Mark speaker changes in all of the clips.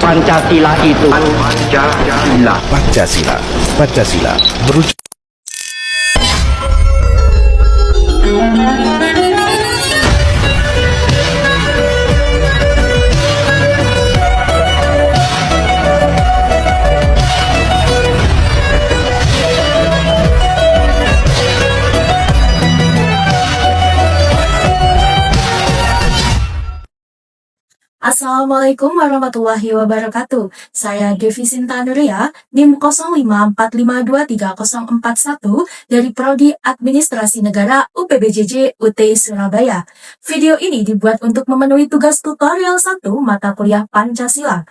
Speaker 1: Pancasila itu
Speaker 2: Pancasila merujuk
Speaker 3: Assalamualaikum warahmatullahi wabarakatuh. Saya Devi Sinta Nuria, NIM 0545234041 dari Prodi Administrasi Negara UPBJJ UT Surabaya. Video ini dibuat untuk memenuhi tugas tutorial 1 mata kuliah Pancasila.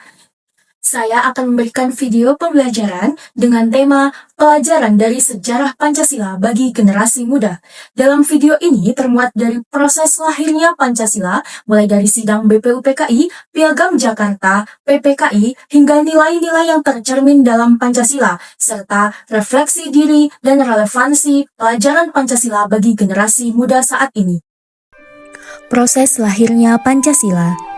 Speaker 3: Saya akan memberikan video pembelajaran dengan tema pelajaran dari sejarah Pancasila bagi generasi muda. Dalam video ini termuat dari proses lahirnya Pancasila, mulai dari sidang BPUPKI, Piagam Jakarta, PPKI, hingga nilai-nilai yang tercermin dalam Pancasila, serta refleksi diri dan relevansi pelajaran Pancasila bagi generasi muda saat ini. Proses lahirnya Pancasila.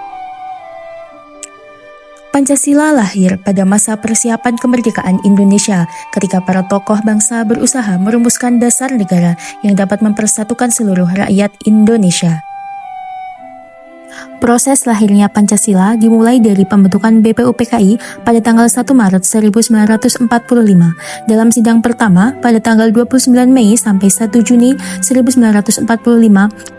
Speaker 3: Pancasila lahir pada masa persiapan kemerdekaan Indonesia ketika para tokoh bangsa berusaha merumuskan dasar negara yang dapat mempersatukan seluruh rakyat Indonesia. Proses lahirnya Pancasila dimulai dari pembentukan BPUPKI pada tanggal 1 Maret 1945. Dalam sidang pertama pada tanggal 29 Mei sampai 1 Juni 1945,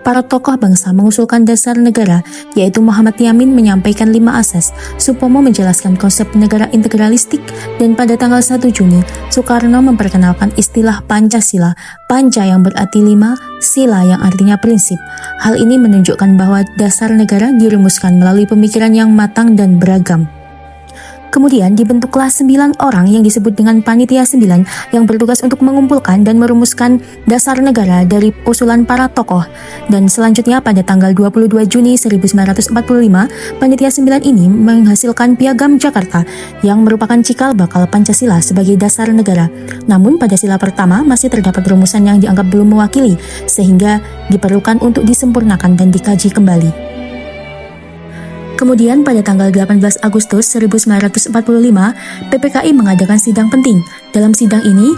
Speaker 3: para tokoh bangsa mengusulkan dasar negara, yaitu Muhammad Yamin menyampaikan 5 asas, Supomo menjelaskan konsep negara integralistik, dan pada tanggal 1 Juni, Soekarno memperkenalkan istilah Pancasila, Panca yang berarti 5, Sila yang artinya prinsip. Hal ini menunjukkan bahwa dasar negara dirumuskan melalui pemikiran yang matang dan beragam. Kemudian dibentuklah 9 orang yang disebut dengan Panitia 9 yang bertugas untuk mengumpulkan dan merumuskan dasar negara dari usulan para tokoh. Dan selanjutnya pada tanggal 22 Juni 1945, Panitia 9 ini menghasilkan Piagam Jakarta yang merupakan cikal bakal Pancasila sebagai dasar negara. Namun pada sila pertama masih terdapat rumusan yang dianggap belum mewakili, sehingga diperlukan untuk disempurnakan dan dikaji kembali. Kemudian pada tanggal 18 Agustus 1945, PPKI mengadakan sidang penting. Dalam sidang ini,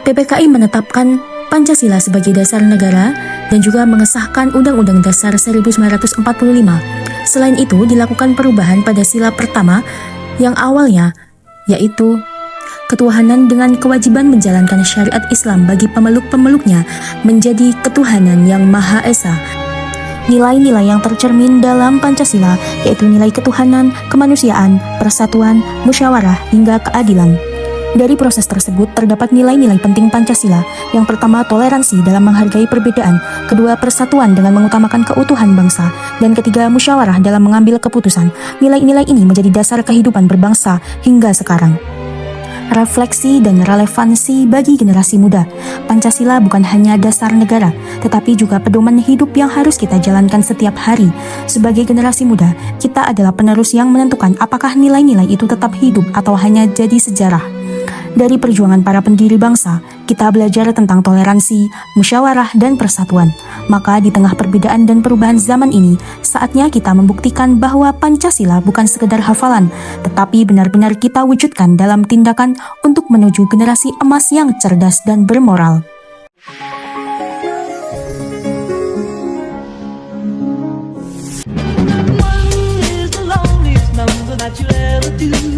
Speaker 3: PPKI menetapkan Pancasila sebagai dasar negara dan juga mengesahkan Undang-Undang Dasar 1945. Selain itu, dilakukan perubahan pada sila pertama yang awalnya, yaitu ketuhanan dengan kewajiban menjalankan syariat Islam bagi pemeluk-pemeluknya menjadi ketuhanan yang Maha Esa. Nilai-nilai yang tercermin dalam Pancasila yaitu nilai ketuhanan, kemanusiaan, persatuan, musyawarah, hingga keadilan. Dari proses tersebut terdapat nilai-nilai penting Pancasila. Yang pertama, toleransi dalam menghargai perbedaan. Kedua, persatuan dengan mengutamakan keutuhan bangsa. Dan ketiga, musyawarah dalam mengambil keputusan. Nilai-nilai ini menjadi dasar kehidupan berbangsa hingga sekarang. Refleksi dan relevansi bagi generasi muda. Pancasila bukan hanya dasar negara, tetapi juga pedoman hidup yang harus kita jalankan setiap hari. Sebagai generasi muda, kita adalah penerus yang menentukan apakah nilai-nilai itu tetap hidup atau hanya jadi sejarah. Dari perjuangan para pendiri bangsa, kita belajar tentang toleransi, musyawarah, dan persatuan. Maka di tengah perbedaan dan perubahan zaman ini, saatnya kita membuktikan bahwa Pancasila bukan sekedar hafalan, tetapi benar-benar kita wujudkan dalam tindakan untuk menuju generasi emas yang cerdas dan bermoral.
Speaker 4: One is the loneliest number that you'll ever do.